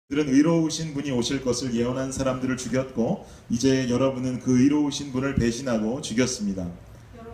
그들은 의로우신 분이 오실 것을 예언한 사람들을 죽였고 이제 여러분은 그 의로우신 분을 배신하고 죽였습니다.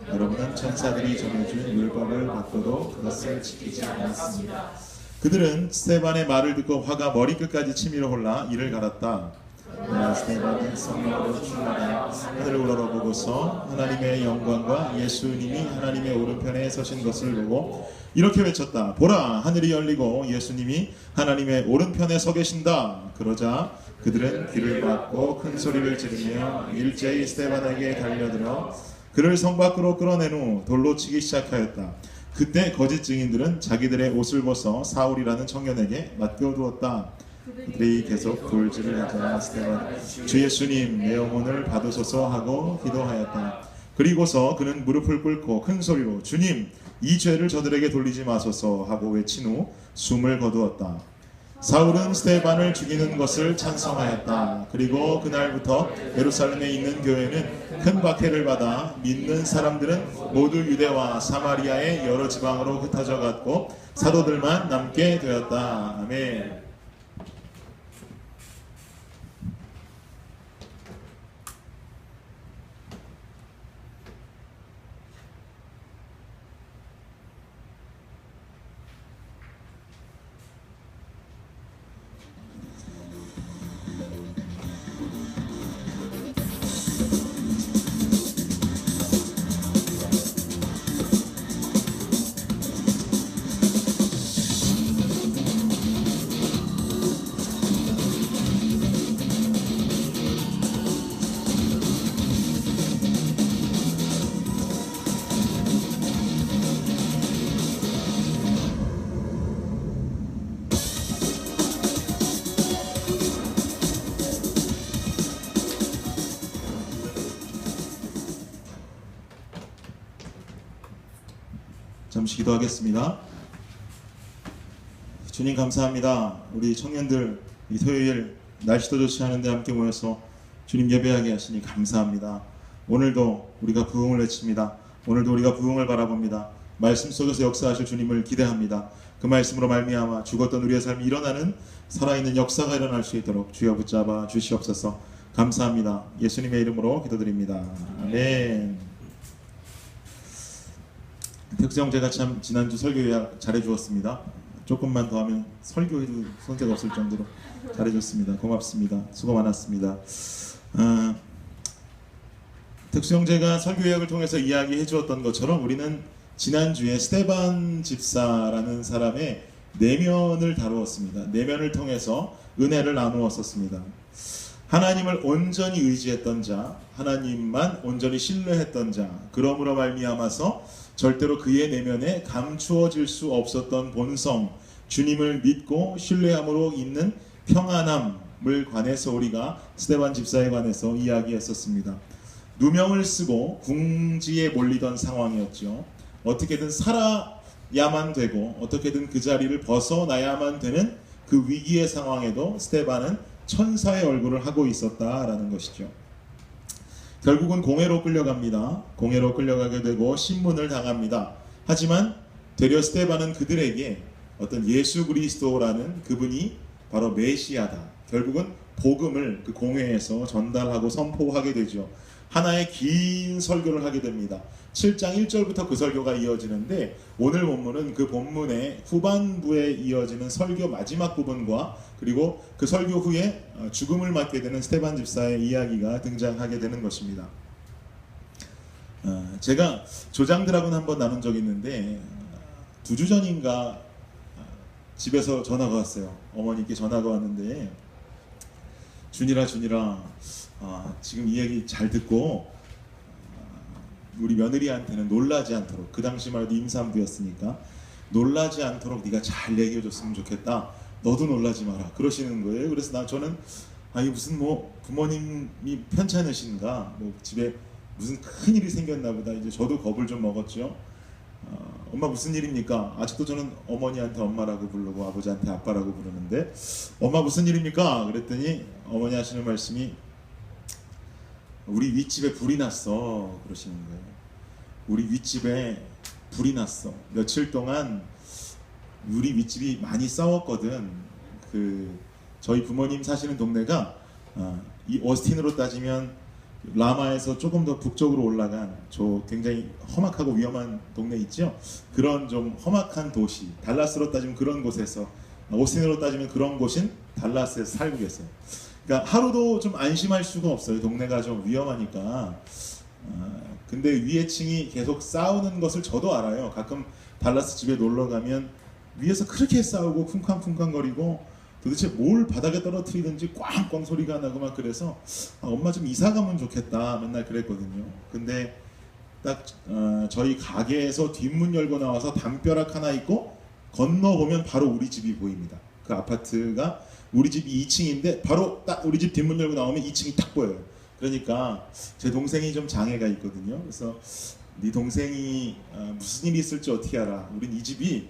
여러분은 천사들이 정해준 율법을 받고도 그것을 지키지 않았습니다. 그들은 스데반의 말을 듣고 화가 머리끝까지 치밀어 올라 이를 갈았다. 그러나 스데반은 성령으로 충만하여 하늘을 우러러보고서 하나님의 영광과 예수님이 하나님의 오른편에 서신 것을 보고 이렇게 외쳤다. 보라, 하늘이 열리고 예수님이 하나님의 오른편에 서 계신다. 그러자 그들은 귀를 막고 큰 소리를 지르며 일제히 스데반에게 달려들어 그를 성 밖으로 끌어낸 후 돌로 치기 시작하였다. 그때 거짓 증인들은 자기들의 옷을 벗어 사울이라는 청년에게 맡겨두었다. 그들이 계속 돌질을 하자 스데반 주 예수님 내 영혼을 받으소서 하고 기도하였다. 그리고서 그는 무릎을 꿇고 큰 소리로 주님 이 죄를 저들에게 돌리지 마소서 하고 외친 후 숨을 거두었다. 사울은 스데반을 죽이는 것을 찬성하였다. 그리고 그날부터 예루살렘에 있는 교회는 큰 박해를 받아 믿는 사람들은 모두 유대와 사마리아의 여러 지방으로 흩어져 갔고 사도들만 남게 되었다. 아멘. 잠시 기도하겠습니다. 주님 감사합니다. 우리 청년들 이 토요일 날씨도 좋지 않은데 함께 모여서 주님 예배하게 하시니 감사합니다. 오늘도 우리가 부흥을 외칩니다. 오늘도 우리가 부흥을 바라봅니다. 말씀 속에서 역사하실 주님을 기대합니다. 그 말씀으로 말미암아 죽었던 우리의 삶이 일어나는 살아있는 역사가 일어날 수 있도록 주여 붙잡아 주시옵소서. 감사합니다. 예수님의 이름으로 기도드립니다. 아멘. 득수형제가 참 지난주 설교 예약 잘해주었습니다. 조금만 더 하면 설교해도 손색 없을 정도로 잘해줬습니다. 고맙습니다. 수고 많았습니다. 득수형제가 설교 예약을 통해서 이야기해 주었던 것처럼 우리는 지난주에 스데반 집사라는 사람의 내면을 다루었습니다. 내면을 통해서 은혜를 나누었었습니다. 하나님을 온전히 의지했던 자, 하나님만 온전히 신뢰했던 자, 그러므로 말미암아서 절대로 그의 내면에 감추어질 수 없었던 본성, 주님을 믿고 신뢰함으로 있는 평안함을 관해서 우리가 스데반 집사에 관해서 이야기했었습니다. 누명을 쓰고 궁지에 몰리던 상황이었죠. 어떻게든 살아야만 되고 어떻게든 그 자리를 벗어나야만 되는 그 위기의 상황에도 스데반은 천사의 얼굴을 하고 있었다라는 것이죠. 결국은 공회로 끌려갑니다. 공회로 끌려가게 되고 신문을 당합니다. 하지만 되려 스데반은 그들에게 어떤 예수 그리스도라는 그분이 바로 메시아다. 결국은 복음을 그 공회에서 전달하고 선포하게 되죠. 하나의 긴 설교를 하게 됩니다. 7장 1절부터 그 설교가 이어지는데 오늘 본문은 그 본문의 후반부에 이어지는 설교 마지막 부분과 그리고 그 설교 후에 죽음을 맞게 되는 스데반 집사의 이야기가 등장하게 되는 것입니다. 제가 조장들하고는 한번 나눈 적이 있는데 2주 전인가 집에서 전화가 왔어요. 어머니께 전화가 왔는데 준이라 지금 이 얘기 잘 듣고 우리 며느리한테는 놀라지 않도록, 그 당시만 해도 임산부였으니까 놀라지 않도록 네가 잘 얘기해줬으면 좋겠다. 너도 놀라지 마라. 그러시는 거예요. 그래서 저는 이게 무슨 부모님이 편찮으신가, 집에 무슨 큰 일이 생겼나 보다. 이제 저도 겁을 좀 먹었죠. 엄마 무슨 일입니까? 아직도 저는 어머니한테 엄마라고 부르고 아버지한테 아빠라고 부르는데 엄마 무슨 일입니까? 그랬더니 어머니 하시는 말씀이 우리 윗집에 불이 났어 그러시는 거예요. 우리 윗집에 불이 났어. 며칠 동안 우리 윗집이 많이 싸웠거든. 저희 부모님 사시는 동네가 이 오스틴으로 따지면 라마에서 조금 더 북쪽으로 올라간 저 굉장히 험악하고 위험한 동네 있죠. 그런 좀 험악한 도시, 달라스로 따지면 그런 곳에서, 오스틴으로 따지면 그런 곳인 달라스에서 살고 계세요. 그러니까 하루도 좀 안심할 수가 없어요. 동네가 좀 위험하니까. 근데 위에 층이 계속 싸우는 것을 저도 알아요. 가끔 달라스 집에 놀러 가면 위에서 그렇게 싸우고 쿵쾅쿵쾅거리고 도대체 뭘 바닥에 떨어뜨리든지 꽝꽝 소리가 나고 막 그래서 엄마 좀 이사 가면 좋겠다 맨날 그랬거든요. 근데 딱 저희 가게에서 뒷문 열고 나와서 담벼락 하나 있고 건너보면 바로 우리 집이 보입니다. 그 아파트가 우리 집이 2층인데 바로 딱 우리 집 뒷문 열고 나오면 2층이 딱 보여요. 그러니까 제 동생이 좀 장애가 있거든요. 그래서 네 동생이 무슨 일이 있을지 어떻게 알아? 우린 이 집이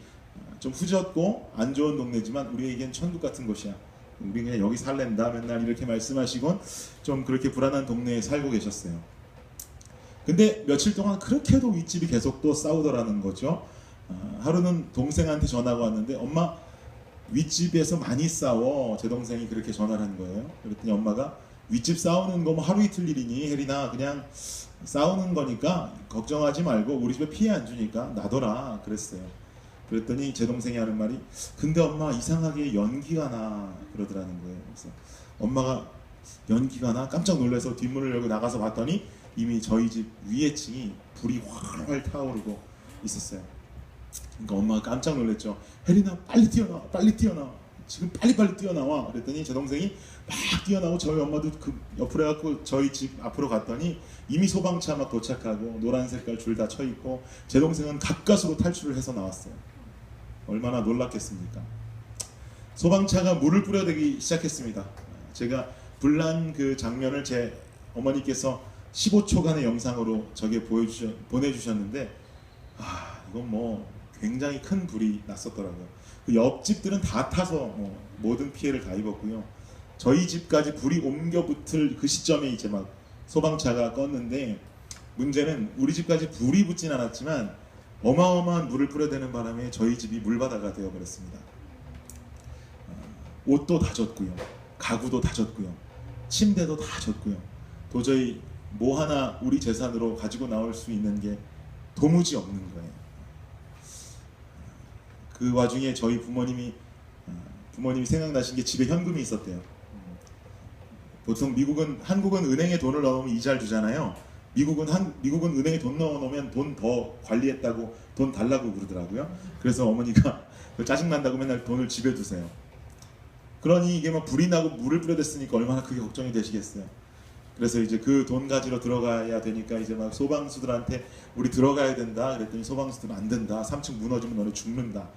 좀 후졌고 안 좋은 동네지만 우리에겐 천국 같은 곳이야. 우리 그냥 여기 살랜다 맨날 이렇게 말씀하시곤 좀 그렇게 불안한 동네에 살고 계셨어요. 근데 며칠 동안 그렇게도 윗집이 계속 또 싸우더라는 거죠. 하루는 동생한테 전화가 왔는데 엄마 윗집에서 많이 싸워. 제 동생이 그렇게 전화를 한 거예요. 그랬더니 엄마가 윗집 싸우는 거 뭐 하루 이틀 일이니 혜린아, 그냥 싸우는 거니까 걱정하지 말고 우리 집에 피해 안 주니까 놔둬라 그랬어요. 그랬더니 제 동생이 하는 말이 근데 엄마 이상하게 연기가 나 그러더라는 거예요. 그래서 엄마가 연기가 나 깜짝 놀라서 뒷문을 열고 나가서 봤더니 이미 저희 집 위에 층이 불이 활활 타오르고 있었어요. 그러니까 엄마가 깜짝 놀랐죠. 혜린아 빨리 뛰어나와, 빨리 뛰어나와, 지금 빨리빨리 뛰어나와. 그랬더니 제 동생이 막 뛰어나오고 저희 엄마도 그 옆으로 해갖고 저희 집 앞으로 갔더니 이미 소방차 막 도착하고 노란 색깔 줄 다 쳐 있고 제 동생은 가까스로 탈출을 해서 나왔어요. 얼마나 놀랐겠습니까? 소방차가 물을 뿌려대기 시작했습니다. 제가 불난 그 장면을 제 어머니께서 15초간의 영상으로 저게 보내주셨는데 이건 뭐 굉장히 큰 불이 났었더라고요. 그 옆집들은 다 타서 모든 피해를 다 입었고요. 저희 집까지 불이 옮겨 붙을 그 시점에 이제 막 소방차가 껐는데 문제는 우리 집까지 불이 붙진 않았지만 어마어마한 물을 뿌려대는 바람에 저희 집이 물바다가 되어버렸습니다. 옷도 다 젖고요, 가구도 다 젖고요, 침대도 다 젖고요. 도저히 뭐 하나 우리 재산으로 가지고 나올 수 있는 게 도무지 없는 거예요. 그 와중에 저희 부모님이 생각나신 게 집에 현금이 있었대요. 보통 한국은 은행에 돈을 넣으면 이자를 주잖아요. 미국은 은행에 돈 넣어놓으면 돈 더 관리했다고 돈 달라고 그러더라고요. 그래서 어머니가 짜증난다고 맨날 돈을 집에 두세요. 그러니 이게 막 불이 나고 물을 뿌려댔으니까 얼마나 그게 걱정이 되시겠어요. 그래서 이제 그 돈 가지러 들어가야 되니까 이제 막 소방수들한테 우리 들어가야 된다 그랬더니 소방수들은 안 된다, 3층 무너지면 너네 죽는다.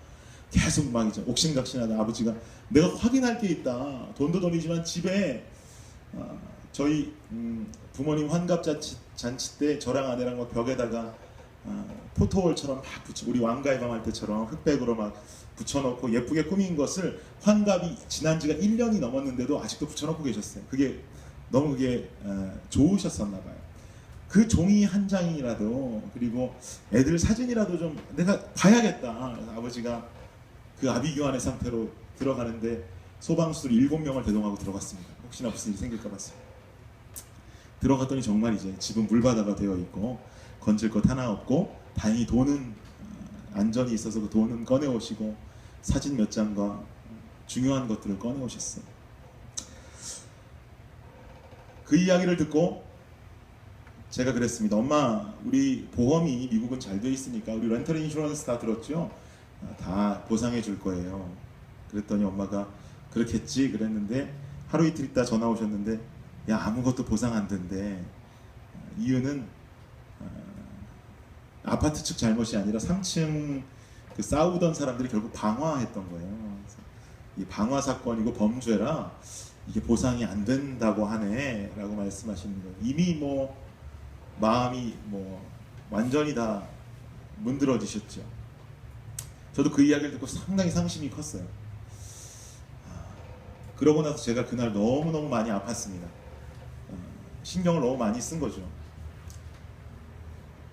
계속 막 이제 옥신각신하다. 아버지가 내가 확인할 게 있다, 돈도 돈이지만 집에 저희 부모님 환갑잔치 때 저랑 아내랑 막 벽에다가 포토월처럼 막 붙여, 우리 왕가의 밤 할 때처럼 흑백으로 막 붙여놓고 예쁘게 꾸민 것을 환갑이 지난 지가 1년이 넘었는데도 아직도 붙여놓고 계셨어요. 그게 너무 좋으셨었나 봐요. 그 종이 한 장이라도 그리고 애들 사진이라도 좀 내가 봐야겠다. 그래서 아버지가 그 아비규환의 상태로 들어가는데 소방수들 7명을 대동하고 들어갔습니다. 혹시나 무슨 일이 생길까 봤어요. 들어갔더니 정말 이제 집은 물바다가 되어 있고 건질 것 하나 없고 다행히 돈은 안전이 있어서 그 돈은 꺼내오시고 사진 몇 장과 중요한 것들을 꺼내오셨어요. 그 이야기를 듣고 제가 그랬습니다. 엄마, 우리 보험이 미국은 잘 돼 있으니까 우리 렌털 인슈런스 다 들었죠? 다 보상해 줄 거예요. 그랬더니 엄마가 그렇겠지 그랬는데 하루 이틀 있다 전화 오셨는데 야, 아무것도 보상 안 된대. 이유는 아파트 측 잘못이 아니라 3층 그 싸우던 사람들이 결국 방화했던 거예요. 그래서 이 방화 사건이고 범죄라 이게 보상이 안 된다고 하네 라고 말씀하시는 거예요. 이미 뭐 마음이 뭐 완전히 다 문드러지셨죠. 저도 그 이야기를 듣고 상당히 상심이 컸어요. 그러고 나서 제가 그날 너무너무 많이 아팠습니다. 신경을 너무 많이 쓴 거죠.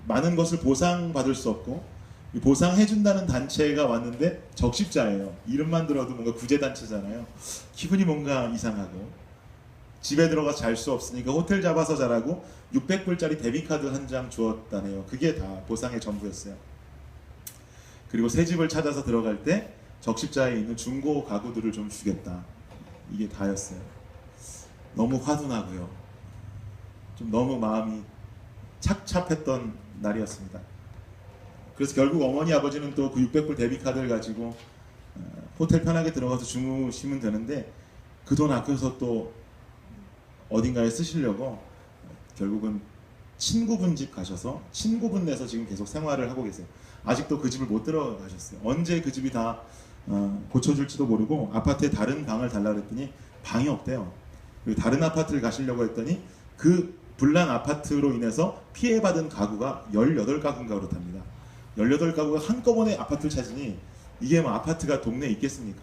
많은 것을 보상받을 수 없고 보상해준다는 단체가 왔는데 적십자예요. 이름만 들어도 뭔가 구제단체잖아요. 기분이 뭔가 이상하고, 집에 들어가서 잘 수 없으니까 호텔 잡아서 자라고 600불짜리 데뷔카드 한 장 주었다네요. 그게 다 보상의 전부였어요. 그리고 새 집을 찾아서 들어갈 때 적십자에 있는 중고 가구들을 좀 주겠다. 이게 다였어요. 너무 화도 나고요. 좀 너무 마음이 착잡했던 날이었습니다. 그래서 결국 어머니 아버지는 또 그 600불 데뷔카드를 가지고 호텔 편하게 들어가서 주무시면 되는데, 그 돈 아껴서 또 어딘가에 쓰시려고 결국은 친구분 집 가셔서 친구분 내서 지금 계속 생활을 하고 계세요. 아직도 그 집을 못 들어가셨어요. 언제 그 집이 다 고쳐줄지도 모르고, 아파트에 다른 방을 달라고 했더니 방이 없대요. 그리고 다른 아파트를 가시려고 했더니 그 불난 아파트로 인해서 피해받은 가구가 18가구인가 그렇답니다. 18가구가 한꺼번에 아파트를 찾으니 이게 뭐 아파트가 동네에 있겠습니까?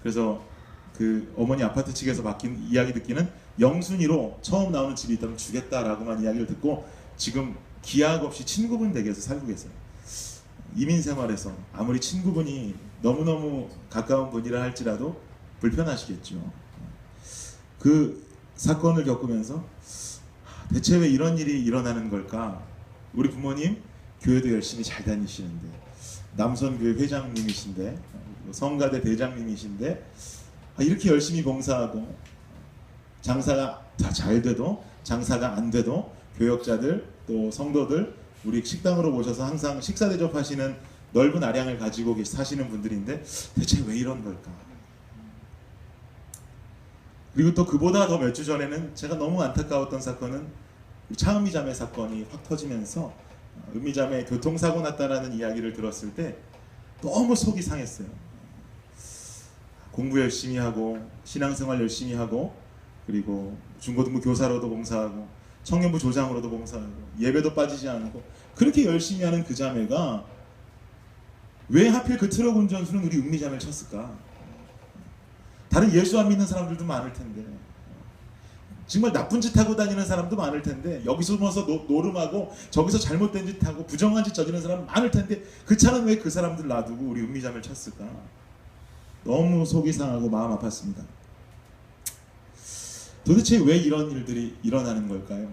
그래서 그 어머니 아파트 측에서 맡긴 이야기 듣기는 영순위로 처음 나오는 집이 있다면 주겠다라고만 이야기를 듣고 지금 기약 없이 친구분 댁에서 살고 계세요. 이민 생활에서 아무리 친구분이 너무너무 가까운 분이라 할지라도 불편하시겠죠. 그 사건을 겪으면서 대체 왜 이런 일이 일어나는 걸까? 우리 부모님 교회도 열심히 잘 다니시는데, 남선교회 회장님이신데, 성가대 대장님이신데, 이렇게 열심히 봉사하고 장사가 다 잘 돼도, 장사가 안 돼도 교역자들 또 성도들 우리 식당으로 모셔서 항상 식사 대접하시는 넓은 아량을 가지고 사시는 분들인데 대체 왜 이런 걸까? 그리고 또 그보다 더 몇 주 전에는 제가 너무 안타까웠던 사건은 차은미 자매 사건이 확 터지면서 은미 자매 교통사고 났다라는 이야기를 들었을 때 너무 속이 상했어요. 공부 열심히 하고 신앙생활 열심히 하고, 그리고 중고등부 교사로도 봉사하고 청년부 조장으로도 봉사하고 예배도 빠지지 않고 그렇게 열심히 하는 그 자매가 왜 하필 그 트럭 운전수는 우리 은미 자매를 쳤을까? 다른 예수 안 믿는 사람들도 많을 텐데, 정말 나쁜 짓 하고 다니는 사람도 많을 텐데, 여기서 모서 노름하고 저기서 잘못된 짓 하고 부정한 짓 저지르는 사람 많을 텐데 그 차는 왜 그 사람들 놔두고 우리 은미 자매를 쳤을까? 너무 속이 상하고 마음 아팠습니다. 도대체 왜 이런 일들이 일어나는 걸까요?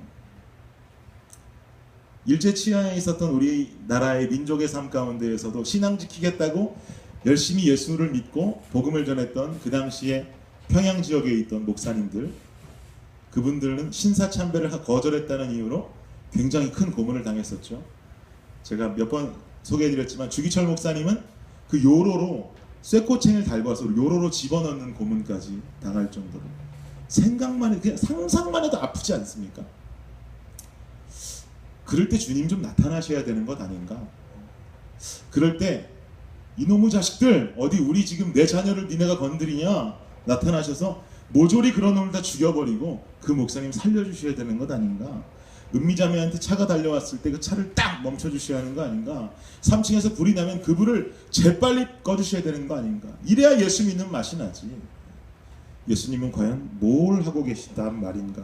일제치하에 있었던 우리나라의 민족의 삶 가운데에서도 신앙 지키겠다고 열심히 예수를 믿고 복음을 전했던 그 당시에 평양 지역에 있던 목사님들, 그분들은 신사참배를 거절했다는 이유로 굉장히 큰 고문을 당했었죠. 제가 몇 번 소개해드렸지만 주기철 목사님은 그 요로로 쇠꼬챙이를 달궈서 요로로 집어넣는 고문까지 당할 정도로, 생각만 해도, 그냥 상상만 해도 아프지 않습니까? 그럴 때 주님 좀 나타나셔야 되는 것 아닌가? 그럴 때 이놈의 자식들 어디 우리 지금 내 자녀를 니네가 건드리냐? 나타나셔서 모조리 그런 놈을 다 죽여버리고 그 목사님 살려주셔야 되는 것 아닌가? 은미자매한테 차가 달려왔을 때 그 차를 딱 멈춰주셔야 하는 거 아닌가? 3층에서 불이 나면 그 불을 재빨리 꺼주셔야 되는 거 아닌가? 이래야 예수 믿는 맛이 나지. 예수님은 과연 뭘 하고 계시단 말인가?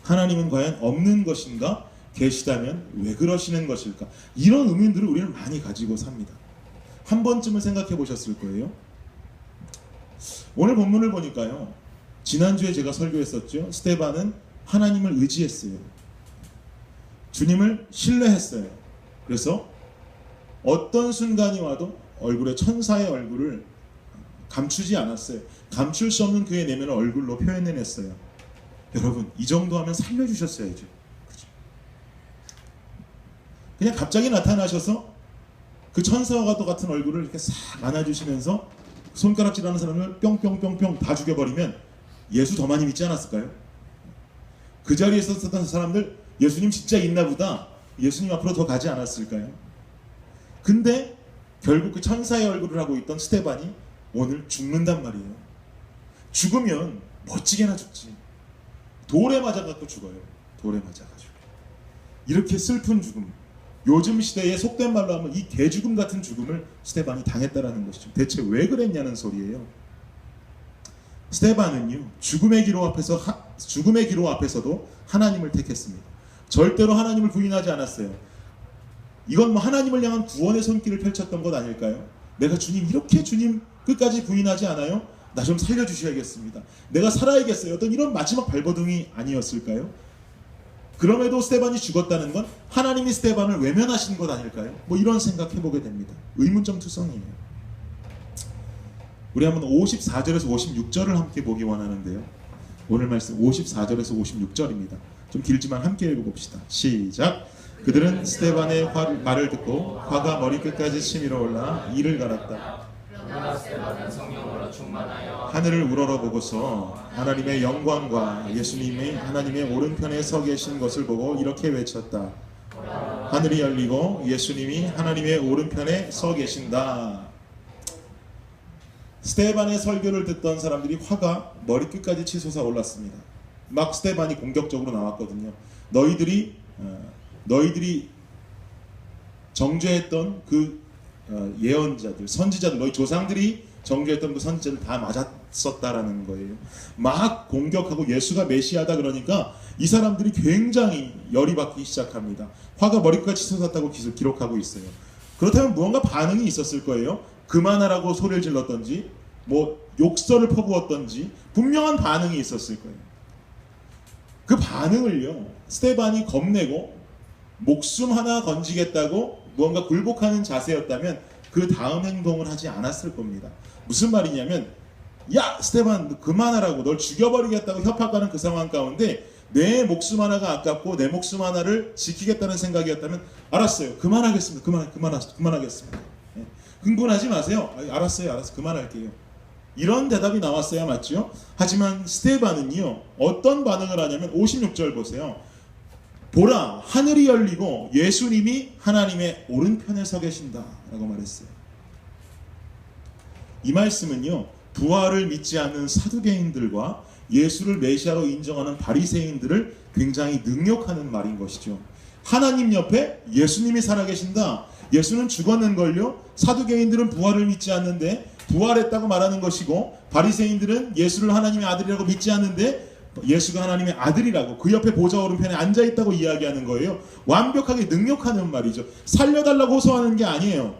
하나님은 과연 없는 것인가? 계시다면 왜 그러시는 것일까? 이런 의문들을 우리는 많이 가지고 삽니다. 한 번쯤은 생각해 보셨을 거예요. 오늘 본문을 보니까요, 지난주에 제가 설교했었죠. 스데반은 하나님을 의지했어요. 주님을 신뢰했어요. 그래서 어떤 순간이 와도 얼굴에 천사의 얼굴을 감추지 않았어요. 감출 수 없는 그의 내면을 얼굴로 표현해냈어요. 여러분, 이 정도 하면 살려주셨어야죠. 그죠? 그냥 갑자기 나타나셔서 그 천사와 같은 얼굴을 이렇게 싹 안아주시면서 손가락질하는 사람을 뿅뿅뿅뿅 다 죽여버리면 예수 더 많이 믿지 않았을까요? 그 자리에 있었던 사람들 예수님 진짜 있나 보다, 예수님 앞으로 더 가지 않았을까요? 근데 결국 그 천사의 얼굴을 하고 있던 스데반이 오늘 죽는단 말이에요. 죽으면 멋지게나 죽지. 돌에 맞아갖고 죽어요. 돌에 맞아가지고. 이렇게 슬픈 죽음, 요즘 시대에 속된 말로 하면 이 개죽음 같은 죽음을 스데반이 당했다라는 것이죠. 대체 왜 그랬냐는 소리예요. 스데반은요, 죽음의 기로 앞에서도 하나님을 택했습니다. 절대로 하나님을 부인하지 않았어요. 이건 뭐 하나님을 향한 구원의 손길을 펼쳤던 것 아닐까요? 내가 주님 이렇게 주님 끝까지 부인하지 않아요? 나 좀 살려주셔야겠습니다. 내가 살아야겠어요. 어떤 이런 마지막 발버둥이 아니었을까요? 그럼에도 스데반이 죽었다는 건 하나님이 스데반을 외면하신 것 아닐까요? 뭐 이런 생각해보게 됩니다. 의문점 투성이에요. 우리 한번 54절에서 56절을 함께 보기 원하는데요. 오늘 말씀 54절에서 56절입니다. 좀 길지만 함께 읽어봅시다. 시작! 그들은 스데반의 말을 듣고 화가 머리끝까지 치밀어 올라 이를 갈았다. 그러나 스데반은 성령으로 충만하여 하늘을 우러러보고서 하나님의 영광과 예수님이 하나님의 오른편에 서 계신 것을 보고 이렇게 외쳤다. 하늘이 열리고 예수님이 하나님의 오른편에 서 계신다. 스데반의 설교를 듣던 사람들이 화가 머리끝까지 치솟아 올랐습니다. 막 스데반이 공격적으로 나왔거든요. 너희들이 정죄했던 그 예언자들, 선지자들, 너희 조상들이 정죄했던 그 선지자들 다 맞았었다라는 거예요. 막 공격하고 예수가 메시아다 그러니까 이 사람들이 굉장히 열이 받기 시작합니다. 화가 머리까지 치솟았다고 기록하고 있어요. 그렇다면 무언가 반응이 있었을 거예요. 그만하라고 소리를 질렀던지 뭐 욕설을 퍼부었던지 분명한 반응이 있었을 거예요. 그 반응을요, 스데반이 겁내고 목숨 하나 건지겠다고 무언가 굴복하는 자세였다면 그 다음 행동을 하지 않았을 겁니다. 무슨 말이냐면, 야 스데반 너 그만하라고, 널 죽여버리겠다고 협박하는 그 상황 가운데 내 목숨 하나가 아깝고 내 목숨 하나를 지키겠다는 생각이었다면 알았어요, 그만하겠습니다. 그만하겠습니다. 네. 흥분하지 마세요. 알았어요, 그만할게요. 이런 대답이 나왔어야 맞죠? 하지만 스데반은요, 어떤 반응을 하냐면 56절 보세요. 보라, 하늘이 열리고 예수님이 하나님의 오른편에 서 계신다 라고 말했어요. 이 말씀은요, 부활을 믿지 않는 사두개인들과 예수를 메시아로 인정하는 바리새인들을 굉장히 능욕하는 말인 것이죠. 하나님 옆에 예수님이 살아계신다. 예수는 죽었는걸요. 사두개인들은 부활을 믿지 않는데 부활했다고 말하는 것이고, 바리새인들은 예수를 하나님의 아들이라고 믿지 않는데 예수가 하나님의 아들이라고 그 옆에 보좌 오른편에 앉아있다고 이야기하는 거예요. 완벽하게 능욕하는 말이죠. 살려달라고 호소하는 게 아니에요.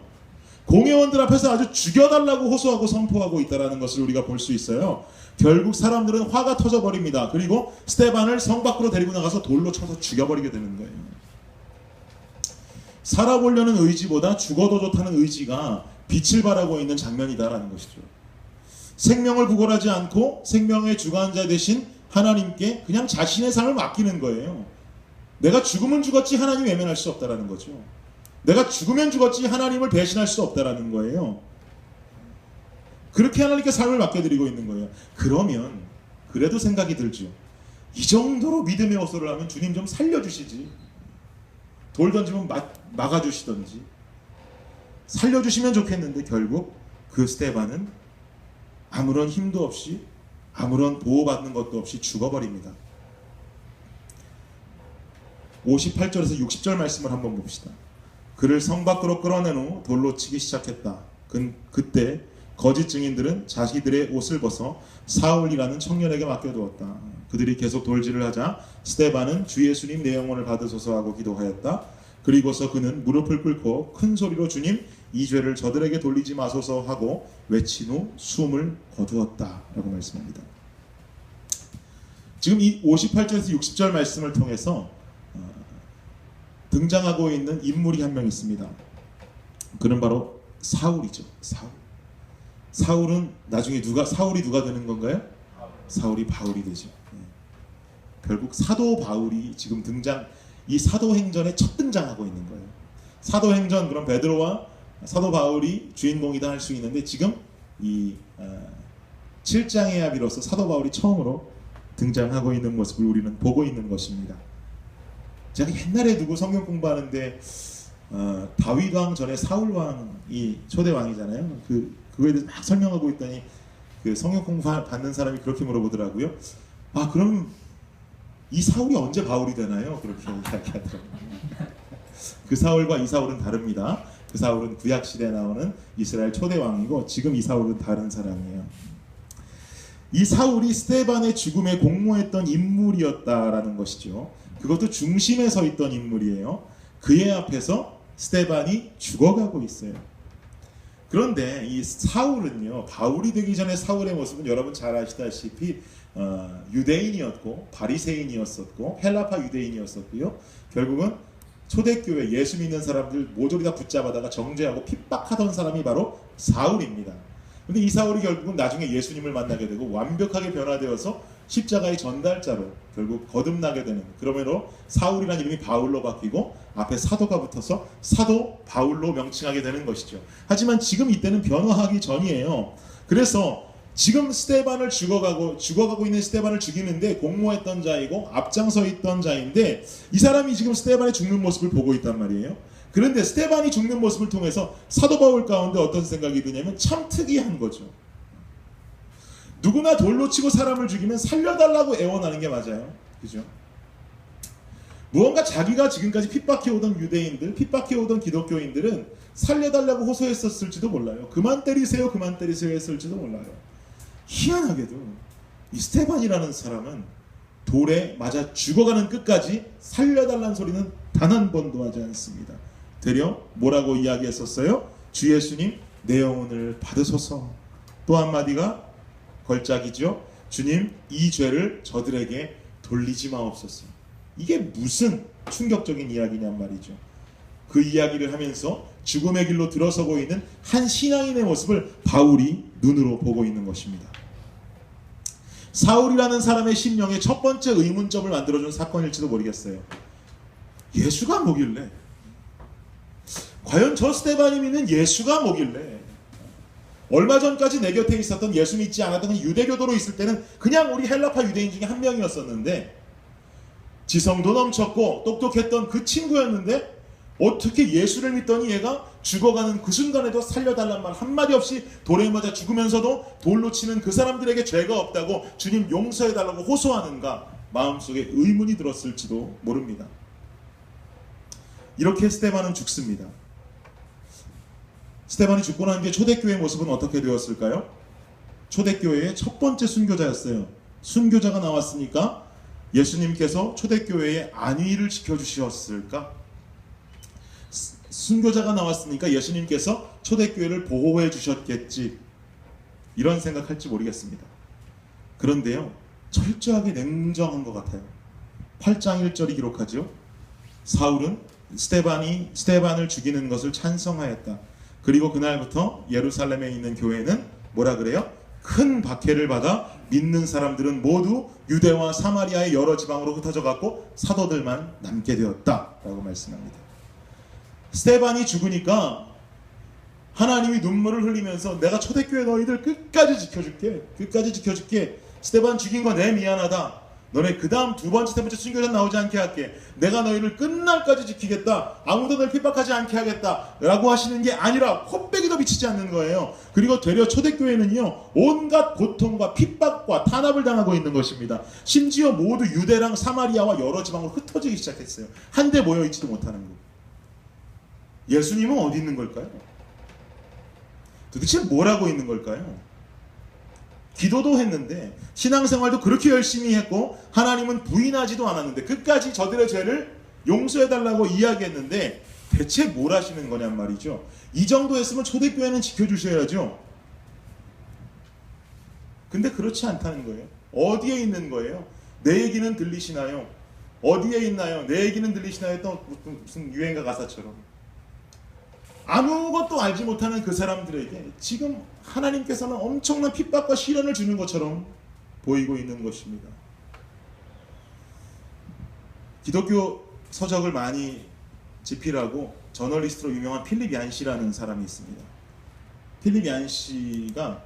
공회원들 앞에서 아주 죽여달라고 호소하고 선포하고 있다는 것을 우리가 볼 수 있어요. 결국 사람들은 화가 터져버립니다. 그리고 스데반을 성 밖으로 데리고 나가서 돌로 쳐서 죽여버리게 되는 거예요. 살아보려는 의지보다 죽어도 좋다는 의지가 빛을 발하고 있는 장면이다라는 것이죠. 생명을 구걸하지 않고 생명의 주관자 되신 하나님께 그냥 자신의 삶을 맡기는 거예요. 내가 죽으면 죽었지 하나님 외면할 수 없다라는 거죠. 내가 죽으면 죽었지 하나님을 배신할 수 없다라는 거예요. 그렇게 하나님께 삶을 맡겨드리고 있는 거예요. 그러면 그래도 생각이 들죠. 이 정도로 믿음의 호소를 하면 주님 좀 살려주시지. 돌 던지면 막아주시던지 살려주시면 좋겠는데, 결국 그 스데반은 아무런 힘도 없이 아무런 보호받는 것도 없이 죽어버립니다. 58절에서 60절 말씀을 한번 봅시다. 그를 성 밖으로 끌어낸 후 돌로 치기 시작했다. 그때 거짓 증인들은 자기들의 옷을 벗어 사울이라는 청년에게 맡겨두었다. 그들이 계속 돌질을 하자 스데반은 주 예수님 내 영혼을 받으소서 하고 기도하였다. 그리고서 그는 무릎을 꿇고 큰 소리로 주님 이 죄를 저들에게 돌리지 마소서 하고 외친 후 숨을 거두었다 라고 말씀합니다. 지금 이 58절에서 60절 말씀을 통해서 등장하고 있는 인물이 한 명 있습니다. 그는 바로 사울이죠. 사울은 나중에 사울이 누가 되는 건가요? 사울이 바울이 되죠. 결국 사도 바울이 지금 이 사도행전에 첫 등장하고 있는 거예요. 사도행전, 그럼 베드로와 사도 바울이 주인공이다 할 수 있는데, 지금 이 7장의 합의로서 사도 바울이 처음으로 등장하고 있는 모습을 우리는 보고 있는 것입니다. 제가 옛날에 두고 성경 공부하는데 다윗 왕 전에 사울 왕이 초대 왕이잖아요. 그거에 대해서 막 설명하고 있더니 그 성경 공부 받는 사람이 그렇게 물어보더라고요. 그럼 이 사울이 언제 바울이 되나요? 그렇게 이야기하더라고요. 그 사울과 이 사울은 다릅니다. 그 사울은 구약 시대에 나오는 이스라엘 초대 왕이고, 지금 이 사울은 다른 사람이에요. 이 사울이 스데반의 죽음에 공모했던 인물이었다라는 것이죠. 그것도 중심에 서 있던 인물이에요. 그의 앞에서 스데반이 죽어가고 있어요. 그런데 이 사울은요, 바울이 되기 전에 사울의 모습은 여러분 잘 아시다시피 유대인이었고 바리새인이었었고 헬라파 유대인이었었고요. 결국은 초대교회 예수 믿는 사람들 모조리 다 붙잡아다가 정죄하고 핍박하던 사람이 바로 사울입니다. 근데 이 사울이 결국은 나중에 예수님을 만나게 되고 완벽하게 변화되어서 십자가의 전달자로 결국 거듭나게 되는, 그러므로 사울이라는 이름이 바울로 바뀌고 앞에 사도가 붙어서 사도 바울로 명칭하게 되는 것이죠. 하지만 지금 이때는 변화하기 전이에요. 그래서 지금 스데반을 죽어가고 있는 스데반을 죽이는데 공모했던 자이고 앞장서 있던 자인데, 이 사람이 지금 스데반이 죽는 모습을 보고 있단 말이에요. 그런데 스데반이 죽는 모습을 통해서 사도 바울 가운데 어떤 생각이 드냐면 참 특이한 거죠. 누구나 돌로 치고 사람을 죽이면 살려달라고 애원하는 게 맞아요. 그죠? 무언가 자기가 지금까지 핍박해오던 유대인들, 핍박해오던 기독교인들은 살려달라고 호소했었을지도 몰라요. 그만 때리세요, 그만 때리세요 했을지도 몰라요. 희한하게도 이 스데반이라는 사람은 돌에 맞아 죽어가는 끝까지 살려달라는 소리는 단 한 번도 하지 않습니다. 되려 뭐라고 이야기했었어요? 주 예수님, 내 영혼을 받으소서. 또 한마디가 걸작이죠. 주님, 이 죄를 저들에게 돌리지 마옵소서. 이게 무슨 충격적인 이야기냔 말이죠. 그 이야기를 하면서 죽음의 길로 들어서고 있는 한 신앙인의 모습을 바울이 눈으로 보고 있는 것입니다. 사울이라는 사람의 심령에 첫 번째 의문점을 만들어준 사건일지도 모르겠어요. 예수가 뭐길래? 과연 저 스데반이 믿는 예수가 뭐길래? 얼마 전까지 내 곁에 있었던 예수 믿지 않았던 유대교도로 있을 때는 그냥 우리 헬라파 유대인 중에 한 명이었었는데, 지성도 넘쳤고 똑똑했던 그 친구였는데 어떻게 예수를 믿더니 얘가 죽어가는 그 순간에도 살려달란 말 한마디 없이 돌에 맞아 죽으면서도 돌로 치는 그 사람들에게 죄가 없다고 주님 용서해달라고 호소하는가, 마음속에 의문이 들었을지도 모릅니다. 이렇게 스데반은 죽습니다. 스데반이 죽고 난 뒤에 초대교회의 모습은 어떻게 되었을까요? 초대교회의 첫 번째 순교자였어요. 순교자가 나왔으니까 예수님께서 초대교회의 안위를 지켜주셨을까? 순교자가 나왔으니까 예수님께서 초대교회를 보호해 주셨겠지, 이런 생각할지 모르겠습니다. 그런데요, 철저하게 냉정한 것 같아요. 8장 1절이 기록하죠. 사울은 스데반을 죽이는 것을 찬성하였다. 그리고 그날부터 예루살렘에 있는 교회는 뭐라 그래요? 큰 박해를 받아 믿는 사람들은 모두 유대와 사마리아의 여러 지방으로 흩어져 갔고 사도들만 남게 되었다라고 말씀합니다. 스데반이 죽으니까 하나님이 눈물을 흘리면서 내가 초대교회 너희들 끝까지 지켜줄게. 스데반 죽인 거 내 미안하다. 너네 그 다음 두 번째, 세 번째 순교자 나오지 않게 할게. 내가 너희를 끝날까지 지키겠다. 아무도 너를 핍박하지 않게 하겠다. 라고 하시는 게 아니라 코빼기도 미치지 않는 거예요. 그리고 되려 초대교회는요, 온갖 고통과 핍박과 탄압을 당하고 있는 것입니다. 심지어 모두 유대랑 사마리아와 여러 지방으로 흩어지기 시작했어요. 한데 모여있지도 못하는 거. 예수님은 어디 있는 걸까요? 도대체 뭘 하고 있는 걸까요? 기도도 했는데 신앙생활도 그렇게 열심히 했고 하나님은 부인하지도 않았는데 끝까지 저들의 죄를 용서해달라고 이야기했는데 대체 뭘 하시는 거냔 말이죠. 이 정도 했으면 초대교회는 지켜주셔야죠. 근데 그렇지 않다는 거예요. 어디에 있는 거예요? 내 얘기는 들리시나요? 어디에 있나요? 내 얘기는 들리시나요? 또 무슨 유행가 가사처럼 아무것도 알지 못하는 그 사람들에게 지금 하나님께서는 엄청난 핍박과 시련을 주는 것처럼 보이고 있는 것입니다. 기독교 서적을 많이 집필하고 저널리스트로 유명한 필립 얀시라는 사람이 있습니다. 필립 얀시가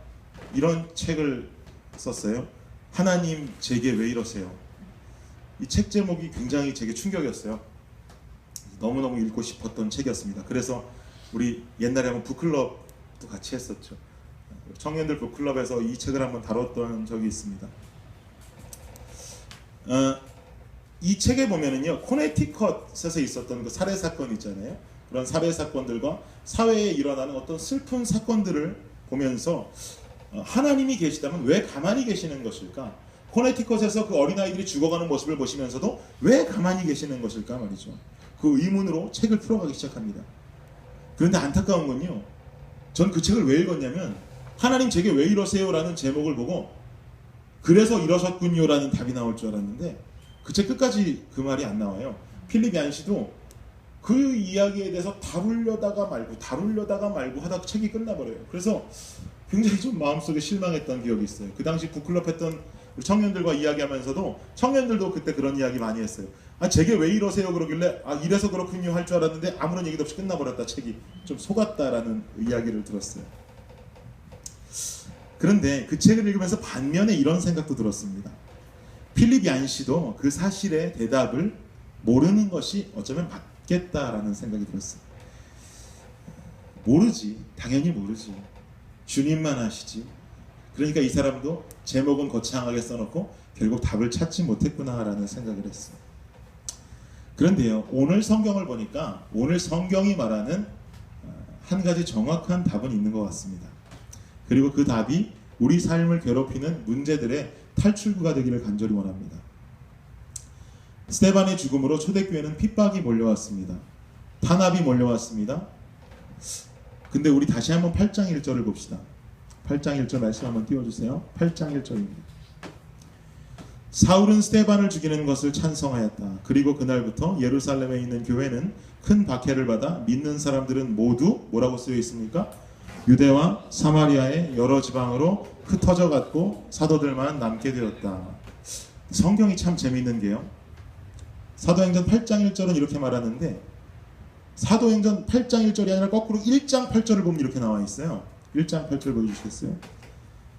이런 책을 썼어요. 하나님 제게 왜 이러세요? 이 책 제목이 굉장히 제게 충격이었어요. 너무너무 읽고 싶었던 책이었습니다. 그래서 우리 옛날에 한번 북클럽도 같이 했었죠. 청년들 북클럽에서 이 책을 한번 다뤘던 적이 있습니다. 이 책에 보면은요, 코네티컷에서 있었던 그 살해 사건 있잖아요. 그런 살해 사건들과 사회에 일어나는 어떤 슬픈 사건들을 보면서 하나님이 계시다면 왜 가만히 계시는 것일까? 코네티컷에서 그 어린아이들이 죽어가는 모습을 보시면서도 왜 가만히 계시는 것일까 말이죠. 그 의문으로 책을 풀어가기 시작합니다. 그런데 안타까운 건요, 전 그 책을 왜 읽었냐면 하나님 제게 왜 이러세요? 라는 제목을 보고 그래서 이러셨군요 라는 답이 나올 줄 알았는데 그 책 끝까지 그 말이 안 나와요. 필립 얀시도 그 이야기에 대해서 다루려다가 말고 하다 책이 끝나버려요. 그래서 굉장히 좀 마음속에 실망했던 기억이 있어요. 그 당시 북클럽 했던 우리 청년들과 이야기하면서도 청년들도 그때 그런 이야기 많이 했어요. 아, 제게 왜 이러세요? 그러길래 아, 이래서 그렇군요 할 줄 알았는데 아무런 얘기도 없이 끝나버렸다. 책이 좀 속았다라는 이야기를 들었어요. 그런데 그 책을 읽으면서 반면에 이런 생각도 들었습니다. 필립 얀시도 그 사실의 대답을 모르는 것이 어쩌면 맞겠다라는 생각이 들었어요. 모르지. 당연히 모르지. 주님만 아시지. 그러니까 이 사람도 제목은 거창하게 써놓고 결국 답을 찾지 못했구나라는 생각을 했어요. 그런데요, 오늘 성경을 보니까 오늘 성경이 말하는 한 가지 정확한 답은 있는 것 같습니다. 그리고 그 답이 우리 삶을 괴롭히는 문제들의 탈출구가 되기를 간절히 원합니다. 스데반의 죽음으로 초대교회는 핍박이 몰려왔습니다. 탄압이 몰려왔습니다. 근데 우리 다시 한번 8장 1절을 봅시다. 8장 1절 말씀 한번 띄워주세요. 8장 1절입니다. 사울은 스데반을 죽이는 것을 찬성하였다. 그리고 그날부터 예루살렘에 있는 교회는 큰 박해를 받아 믿는 사람들은 모두 뭐라고 쓰여 있습니까? 유대와 사마리아의 여러 지방으로 흩어져 갔고 사도들만 남게 되었다. 성경이 참 재미있는 게요, 사도행전 8장 1절은 이렇게 말하는데 사도행전 8장 1절이 아니라 거꾸로 1장 8절을 보면 이렇게 나와 있어요. 1장 8절 보여주시겠어요?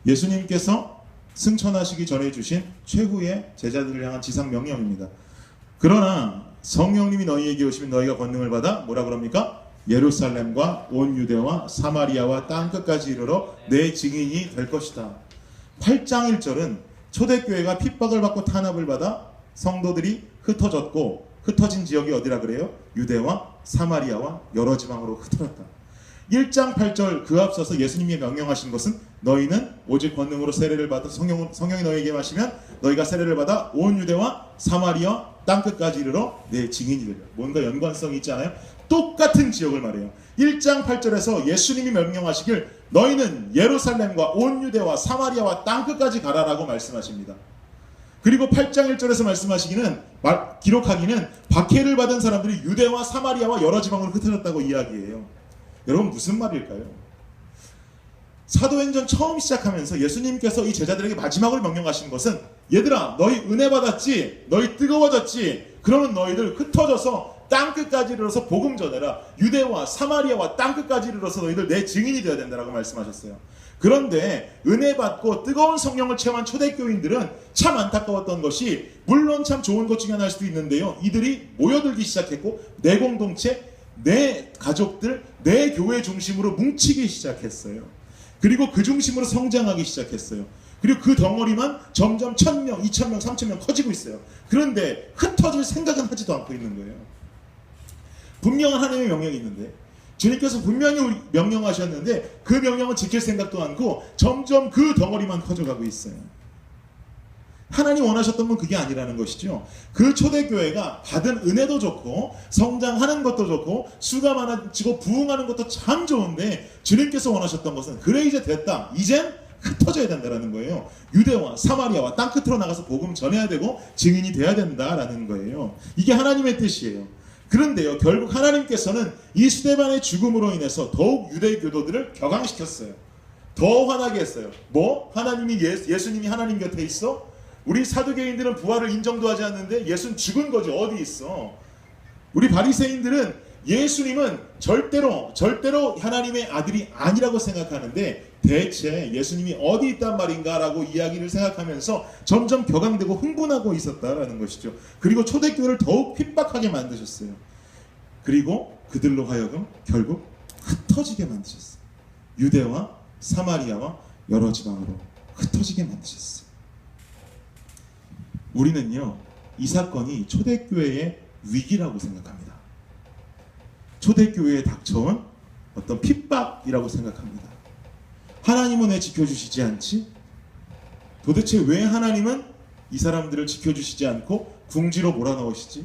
예수님께서 승천하시기 전에 주신 최후의 제자들을 향한 지상 명령입니다. 그러나 성령님이 너희에게 오시면 너희가 권능을 받아 뭐라 그럽니까? 예루살렘과 온 유대와 사마리아와 땅끝까지 이르러 내 증인이 될 것이다. 8장 1절은 초대교회가 핍박을 받고 탄압을 받아 성도들이 흩어졌고 흩어진 지역이 어디라 그래요? 유대와 사마리아와 여러 지방으로 흩어졌다. 1장 8절 그 앞서서 예수님이 명령하신 것은 너희는 오직 권능으로 세례를 받아 성령이 너희에게 마시면 너희가 세례를 받아 온 유대와 사마리아 땅끝까지 이르러 내 증인이 되리라. 뭔가 연관성이 있지 않아요? 똑같은 지역을 말해요. 1장 8절에서 예수님이 명령하시길 너희는 예루살렘과 온 유대와 사마리아와 땅끝까지 가라라고 말씀하십니다. 그리고 8장 1절에서 말씀하시기는 기록하기는 박해를 받은 사람들이 유대와 사마리아와 여러 지방으로 흩어졌다고 이야기해요. 여러분 무슨 말일까요? 사도행전 처음 시작하면서 예수님께서 이 제자들에게 마지막으로 명령하신 것은 얘들아 너희 은혜 받았지? 너희 뜨거워졌지? 그러면 너희들 흩어져서 땅끝까지 이르러서 복음 전해라. 유대와 사마리아와 땅끝까지 이르러서 너희들 내 증인이 되어야 된다라고 말씀하셨어요. 그런데 은혜 받고 뜨거운 성령을 체험한 초대교인들은 참 안타까웠던 것이 물론 참 좋은 것 중에 하나일 수도 있는데요, 이들이 모여들기 시작했고 내 공동체, 내 가족들, 내 교회 중심으로 뭉치기 시작했어요. 그리고 그 중심으로 성장하기 시작했어요. 그리고 그 덩어리만 점점 1000명, 2000명, 3000명 커지고 있어요. 그런데 흩어질 생각은 하지도 않고 있는 거예요. 분명한 하나님의 명령이 있는데 주님께서 분명히 명령하셨는데 그 명령은 지킬 생각도 않고 점점 그 덩어리만 커져가고 있어요. 하나님 원하셨던 건 그게 아니라는 것이죠. 그 초대교회가 받은 은혜도 좋고 성장하는 것도 좋고 수가 많아지고 부흥하는 것도 참 좋은데 주님께서 원하셨던 것은 그래 이제 됐다, 이젠 흩어져야 된다라는 거예요. 유대와 사마리아와 땅끝으로 나가서 복음 전해야 되고 증인이 돼야 된다라는 거예요. 이게 하나님의 뜻이에요. 그런데요, 결국 하나님께서는 이 스데반의 죽음으로 인해서 더욱 유대 교도들을 격앙시켰어요. 더 화나게 했어요. 뭐? 예수님이 하나님 곁에 있어? 우리 사두개인들은 부활을 인정도 하지 않는데 예수는 죽은 거지 어디 있어? 우리 바리새인들은 예수님은 절대로 하나님의 아들이 아니라고 생각하는데 대체 예수님이 어디 있단 말인가라고 이야기를 생각하면서 점점 격앙되고 흥분하고 있었다라는 것이죠. 그리고 초대교회를 더욱 핍박하게 만드셨어요. 그리고 그들로 하여금 결국 흩어지게 만드셨어요. 유대와 사마리아와 여러 지방으로 흩어지게 만드셨어요. 우리는요, 이 사건이 초대교회의 위기라고 생각합니다. 초대교회에 닥쳐온 어떤 핍박이라고 생각합니다. 하나님은 왜 지켜주시지 않지? 도대체 왜 하나님은 이 사람들을 지켜주시지 않고 궁지로 몰아넣으시지?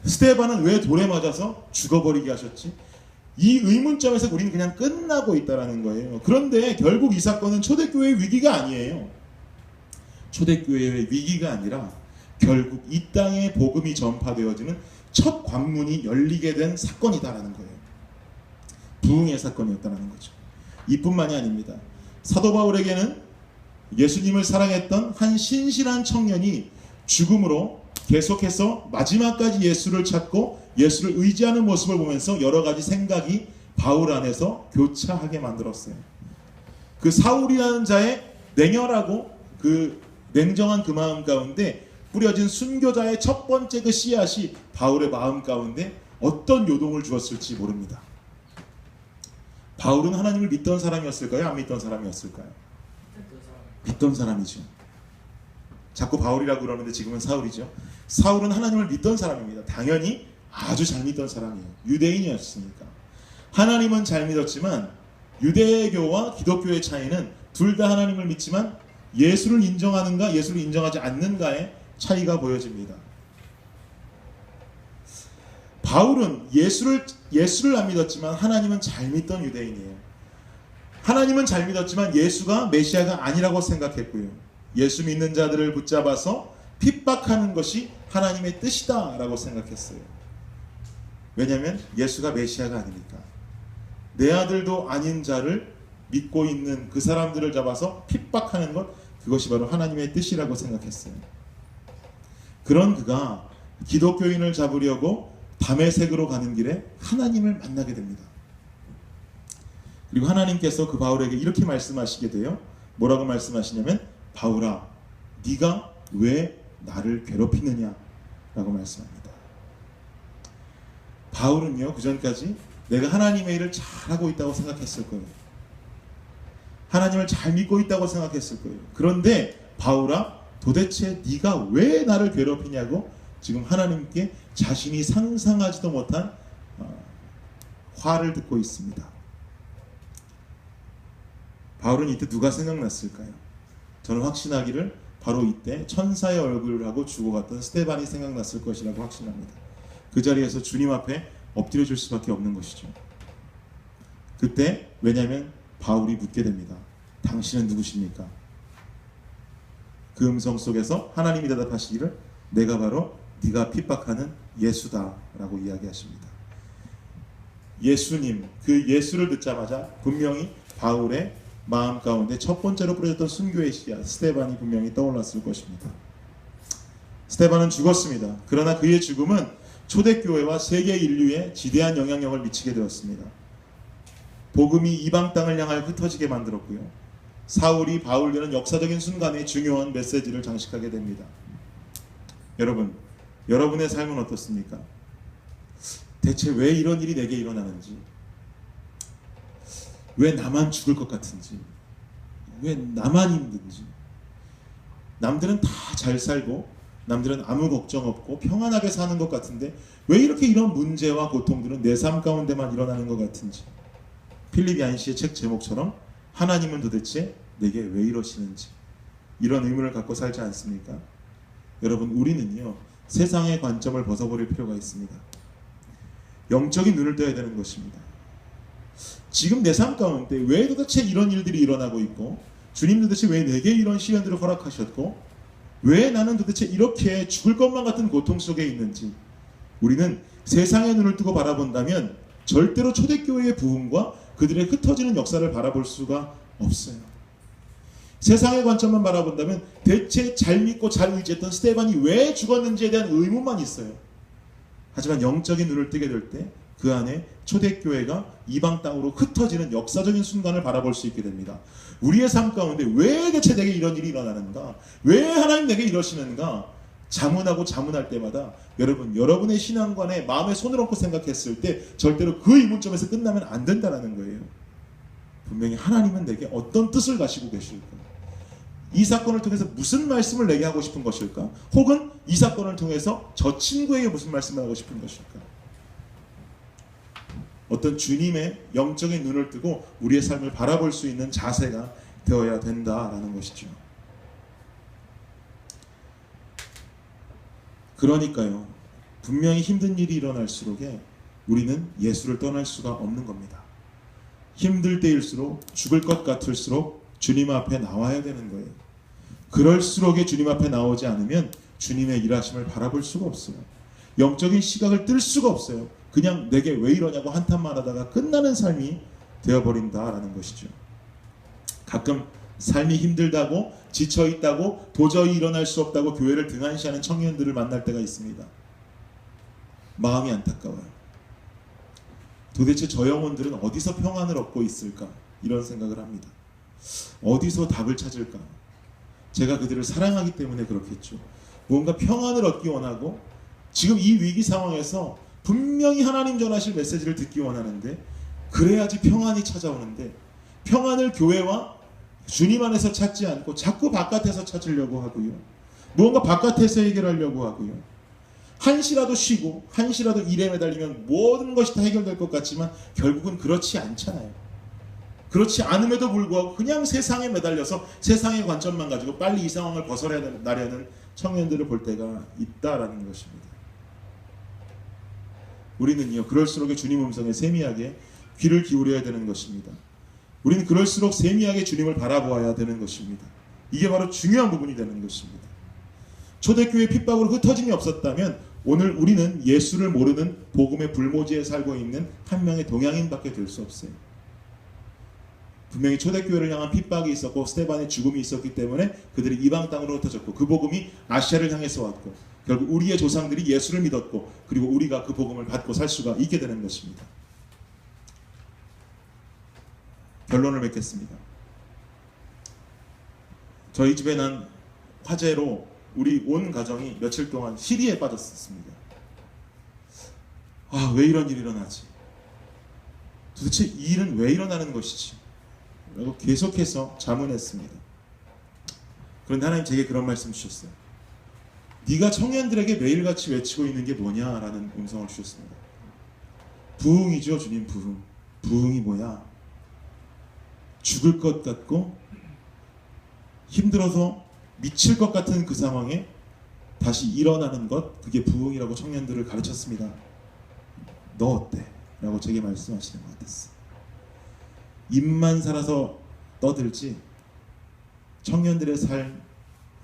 스데반은 왜 돌에 맞아서 죽어버리게 하셨지? 이 의문점에서 우리는 그냥 끝나고 있다라는 거예요. 그런데 결국 이 사건은 초대교회의 위기가 아니에요. 초대교회의 위기가 아니라 결국 이 땅에 복음이 전파되어지는 첫 관문이 열리게 된 사건이다라는 거예요. 부흥의 사건이었다는 거죠. 이뿐만이 아닙니다. 사도 바울에게는 예수님을 사랑했던 한 신실한 청년이 죽음으로 계속해서 마지막까지 예수를 찾고 예수를 의지하는 모습을 보면서 여러 가지 생각이 바울 안에서 교차하게 만들었어요. 그 사울이라는 자의 냉혈하고 그 냉정한 그 마음 가운데 뿌려진 순교자의 첫 번째 그 씨앗이 바울의 마음 가운데 어떤 요동을 주었을지 모릅니다. 바울은 하나님을 믿던 사람이었을까요? 안 믿던 사람이었을까요? 믿던 사람이죠. 자꾸 바울이라고 그러는데 지금은 사울이죠. 사울은 하나님을 믿던 사람입니다. 당연히 아주 잘 믿던 사람이에요. 유대인이었으니까. 하나님은 잘 믿었지만 유대교와 기독교의 차이는 둘 다 하나님을 믿지만 예수를 인정하는가 예수를 인정하지 않는가의 차이가 보여집니다. 바울은 예수를 안 믿었지만 하나님은 잘 믿던 유대인이에요. 하나님은 잘 믿었지만 예수가 메시아가 아니라고 생각했고요. 예수 믿는 자들을 붙잡아서 핍박하는 것이 하나님의 뜻이다 라고 생각했어요. 왜냐하면 예수가 메시아가 아니니까. 내 아들도 아닌 자를 믿고 있는 그 사람들을 잡아서 핍박하는 것, 그것이 바로 하나님의 뜻이라고 생각했어요. 그런 그가 기독교인을 잡으려고 다메섹으로 가는 길에 하나님을 만나게 됩니다. 그리고 하나님께서 그 바울에게 이렇게 말씀하시게 돼요. 뭐라고 말씀하시냐면 바울아 네가 왜 나를 괴롭히느냐 라고 말씀합니다. 바울은요 그전까지 내가 하나님의 일을 잘하고 있다고 생각했을 거예요. 하나님을 잘 믿고 있다고 생각했을 거예요. 그런데 바울아 도대체 네가 왜 나를 괴롭히냐고 지금 하나님께 자신이 상상하지도 못한 화를 듣고 있습니다. 바울은 이때 누가 생각났을까요? 저는 확신하기를 바로 이때 천사의 얼굴을 하고 죽어갔던 스데반이 생각났을 것이라고 확신합니다. 그 자리에서 주님 앞에 엎드려 줄 수밖에 없는 것이죠. 그때 왜냐하면 바울이 묻게 됩니다. 당신은 누구십니까? 그 음성 속에서 하나님이 대답하시기를 내가 바로 네가 핍박하는 예수다 라고 이야기하십니다. 예수님, 그 예수를 듣자마자 분명히 바울의 마음 가운데 첫 번째로 뿌려졌던 순교의 씨앗 스데반이 분명히 떠올랐을 것입니다. 스데반은 죽었습니다. 그러나 그의 죽음은 초대교회와 세계 인류에 지대한 영향력을 미치게 되었습니다. 복음이 이방 땅을 향하여 흩어지게 만들었고요. 사울이 바울 되는 역사적인 순간에 중요한 메시지를 장식하게 됩니다. 여러분, 여러분의 삶은 어떻습니까? 대체 왜 이런 일이 내게 일어나는지, 왜 나만 죽을 것 같은지, 왜 나만 힘든지, 남들은 다 잘 살고 남들은 아무 걱정 없고 평안하게 사는 것 같은데 왜 이렇게 이런 문제와 고통들은 내 삶 가운데만 일어나는 것 같은지, 필립 얀시의 책 제목처럼 하나님은 도대체 내게 왜 이러시는지 이런 의문을 갖고 살지 않습니까? 여러분, 우리는요 세상의 관점을 벗어버릴 필요가 있습니다. 영적인 눈을 떠야 되는 것입니다. 지금 내 삶 가운데 왜 도대체 이런 일들이 일어나고 있고, 주님 도대체 왜 내게 이런 시련들을 허락하셨고, 왜 나는 도대체 이렇게 죽을 것만 같은 고통 속에 있는지, 우리는 세상의 눈을 뜨고 바라본다면 절대로 초대교회의 부흥과 그들의 흩어지는 역사를 바라볼 수가 없어요. 세상의 관점만 바라본다면 대체 잘 믿고 잘 의지했던 스데반이 왜 죽었는지에 대한 의문만 있어요. 하지만 영적인 눈을 뜨게 될 때 그 안에 초대교회가 이방 땅으로 흩어지는 역사적인 순간을 바라볼 수 있게 됩니다. 우리의 삶 가운데 왜 대체 내게 이런 일이 일어나는가? 왜 하나님 내게 이러시는가? 자문하고 자문할 때마다 여러분, 여러분의 신앙관에 마음에 손을 얹고 생각했을 때 절대로 그 의문점에서 끝나면 안 된다는 거예요. 분명히 하나님은 내게 어떤 뜻을 가지고 계실까? 이 사건을 통해서 무슨 말씀을 내게 하고 싶은 것일까? 혹은 이 사건을 통해서 저 친구에게 무슨 말씀을 하고 싶은 것일까? 어떤 주님의 영적인 눈을 뜨고 우리의 삶을 바라볼 수 있는 자세가 되어야 된다라는 것이죠. 그러니까요, 분명히 힘든 일이 일어날수록에 우리는 예수를 떠날 수가 없는 겁니다. 힘들 때일수록, 죽을 것 같을수록 주님 앞에 나와야 되는 거예요. 그럴수록에 주님 앞에 나오지 않으면 주님의 일하심을 바라볼 수가 없어요. 영적인 시각을 뜰 수가 없어요. 그냥 내게 왜 이러냐고 한탄만 하다가 끝나는 삶이 되어버린다라는 것이죠. 가끔 삶이 힘들다고, 지쳐있다고, 도저히 일어날 수 없다고 교회를 등한시하는 청년들을 만날 때가 있습니다. 마음이 안타까워요. 도대체 저 영혼들은 어디서 평안을 얻고 있을까? 이런 생각을 합니다. 어디서 답을 찾을까? 제가 그들을 사랑하기 때문에 그렇겠죠. 뭔가 평안을 얻기 원하고, 지금 이 위기 상황에서 분명히 하나님 전하실 메시지를 듣기 원하는데, 그래야지 평안이 찾아오는데, 평안을 교회와 주님 안에서 찾지 않고 자꾸 바깥에서 찾으려고 하고요. 무언가 바깥에서 해결하려고 하고요. 한시라도 쉬고 한시라도 일에 매달리면 모든 것이 다 해결될 것 같지만 결국은 그렇지 않잖아요. 그렇지 않음에도 불구하고 그냥 세상에 매달려서 세상의 관점만 가지고 빨리 이 상황을 벗어나려는 청년들을 볼 때가 있다라는 것입니다. 우리는요, 그럴수록 주님 음성에 세미하게 귀를 기울여야 되는 것입니다. 우리는 그럴수록 세미하게 주님을 바라보아야 되는 것입니다. 이게 바로 중요한 부분이 되는 것입니다. 초대교회 핍박으로 흩어짐이 없었다면 오늘 우리는 예수를 모르는 복음의 불모지에 살고 있는 한 명의 동양인밖에 될 수 없어요. 분명히 초대교회를 향한 핍박이 있었고 스데반의 죽음이 있었기 때문에 그들이 이방 땅으로 흩어졌고, 그 복음이 아시아를 향해서 왔고, 결국 우리의 조상들이 예수를 믿었고, 그리고 우리가 그 복음을 받고 살 수가 있게 되는 것입니다. 결론을 맺겠습니다. 저희 집에 난 화재로 우리 온 가정이 며칠 동안 시리에 빠졌었습니다. 아, 왜 이런 일이 일어나지? 도대체 이 일은 왜 일어나는 것이지? 라고 계속해서 자문했습니다. 그런데 하나님 제게 그런 말씀 주셨어요. 네가 청년들에게 매일같이 외치고 있는 게 뭐냐? 라는 음성을 주셨습니다. 부흥이죠, 주님. 부흥. 부흥이 뭐야? 죽을 것 같고 힘들어서 미칠 것 같은 그 상황에 다시 일어나는 것, 그게 부흥이라고 청년들을 가르쳤습니다. 너 어때? 라고 제게 말씀하시는 것 같았어. 입만 살아서 떠들지 청년들의 삶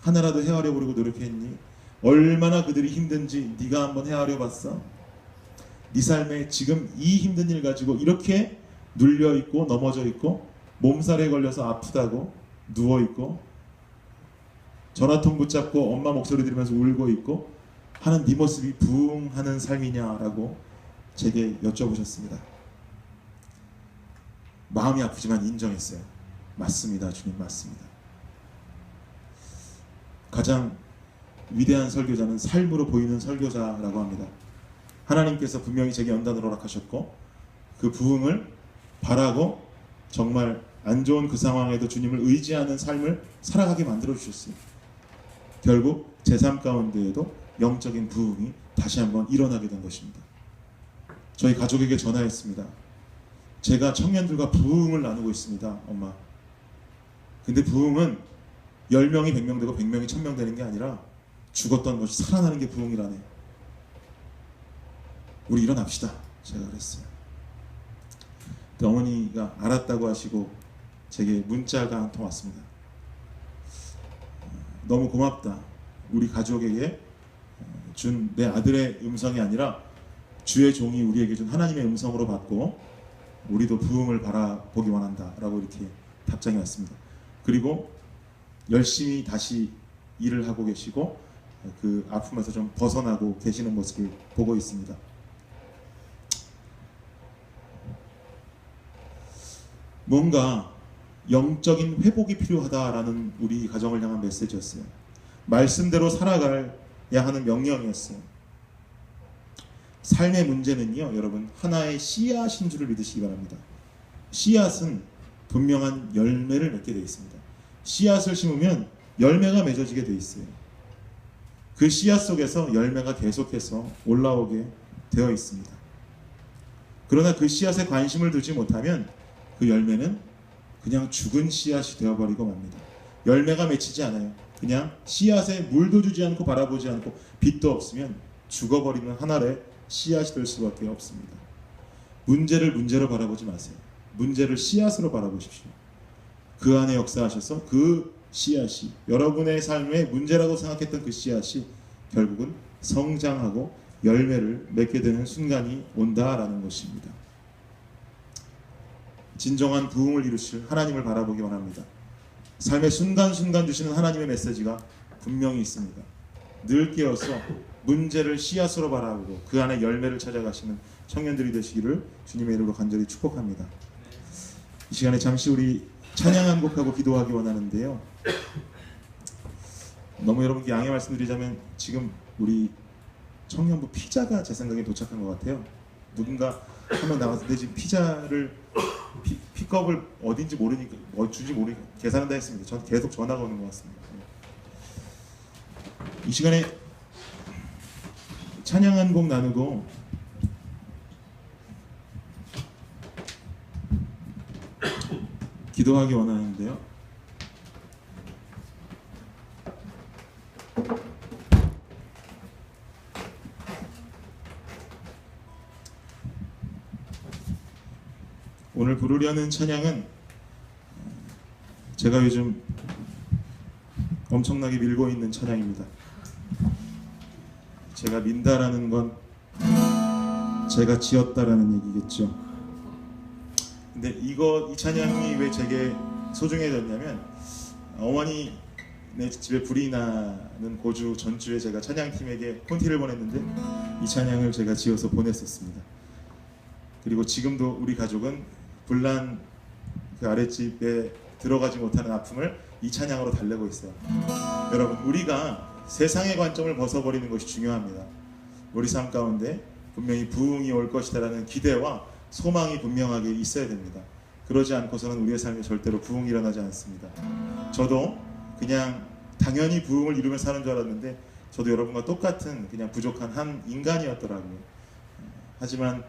하나라도 헤아려 보려고 노력했니? 얼마나 그들이 힘든지 네가 한번 헤아려 봤어? 네 삶에 지금 이 힘든 일 가지고 이렇게 눌려있고 넘어져 있고 몸살에 걸려서 아프다고 누워있고 전화통 붙잡고 엄마 목소리 들으면서 울고 있고 하는 네 모습이 부흥하는 삶이냐라고 제게 여쭤보셨습니다. 마음이 아프지만 인정했어요. 맞습니다, 주님, 맞습니다. 가장 위대한 설교자는 삶으로 보이는 설교자라고 합니다. 하나님께서 분명히 제게 연단을 허락하셨고 그 부흥을 바라고 정말 안 좋은 그 상황에도 주님을 의지하는 삶을 살아가게 만들어 주셨어요. 결국 제 삶 가운데에도 영적인 부흥이 다시 한번 일어나게 된 것입니다. 저희 가족에게 전화했습니다. 제가 청년들과 부흥을 나누고 있습니다, 엄마. 근데 부흥은 10명이 100명 되고 100명이 1000명 되는 게 아니라 죽었던 것이 살아나는 게 부흥이라네. 우리 일어납시다, 제가 그랬어요. 어머니가 알았다고 하시고 제게 문자가 한 통 왔습니다. 너무 고맙다. 우리 가족에게 준 내 아들의 음성이 아니라 주의 종이 우리에게 준 하나님의 음성으로 받고 우리도 부흥을 바라보기 원한다 라고 이렇게 답장이 왔습니다. 그리고 열심히 다시 일을 하고 계시고 그 아픔에서 좀 벗어나고 계시는 모습을 보고 있습니다. 뭔가 영적인 회복이 필요하다라는 우리 가정을 향한 메시지였어요. 말씀대로 살아가야 하는 명령이었어요. 삶의 문제는요, 여러분, 하나의 씨앗인 줄을 믿으시기 바랍니다. 씨앗은 분명한 열매를 맺게 되어 있습니다. 씨앗을 심으면 열매가 맺어지게 되어 있어요. 그 씨앗 속에서 열매가 계속해서 올라오게 되어 있습니다. 그러나 그 씨앗에 관심을 두지 못하면 그 열매는 그냥 죽은 씨앗이 되어버리고 맙니다. 열매가 맺히지 않아요. 그냥 씨앗에 물도 주지 않고 바라보지 않고 빛도 없으면 죽어버리는 한 알의 씨앗이 될 수밖에 없습니다. 문제를 문제로 바라보지 마세요. 문제를 씨앗으로 바라보십시오. 그 안에 역사하셔서 그 씨앗이, 여러분의 삶의 문제라고 생각했던 그 씨앗이 결국은 성장하고 열매를 맺게 되는 순간이 온다라는 것입니다. 진정한 부흥을 이루실 하나님을 바라보기 원합니다. 삶의 순간순간 주시는 하나님의 메시지가 분명히 있습니다. 늘 깨어서 문제를 씨앗으로 바라보고 그 안에 열매를 찾아가시는 청년들이 되시기를 주님의 이름으로 간절히 축복합니다. 이 시간에 잠시 우리 찬양 한 곡하고 기도하기 원하는데요. 너무 여러분께 양해 말씀드리자면 지금 우리 청년부 피자가 제 생각에 도착한 것 같아요. 누군가 한 명 나왔는데 지금 피자를 픽업을 어딘지 모르니까 주지 모르니까 계산한다 했습니다. 전 계속 전화가 오는 것 같습니다. 이 시간에 찬양 한 곡 나누고 기도하기 원하는데요. 오늘 부르려는 찬양은 제가 요즘 엄청나게 밀고 있는 찬양입니다. 제가 민다라는 건 제가 지었다라는 얘기겠죠. 근데 이 찬양이 왜 제게 소중해졌냐면 어머니네 집에 불이 나는 고주 전주에 제가 찬양팀에게 콘티를 보냈는데 이 찬양을 제가 지어서 보냈었습니다. 그리고 지금도 우리 가족은 불난 그 아랫집에 들어가지 못하는 아픔을 이 찬양으로 달래고 있어요. 여러분, 우리가 세상의 관점을 벗어버리는 것이 중요합니다. 우리 삶 가운데 분명히 부흥이 올 것이다라는 기대와 소망이 분명하게 있어야 됩니다. 그러지 않고서는 우리의 삶에 절대로 부흥이 일어나지 않습니다. 저도 그냥 당연히 부흥을 이루며 사는 줄 알았는데 저도 여러분과 똑같은 그냥 부족한 한 인간이었더라고요. 하지만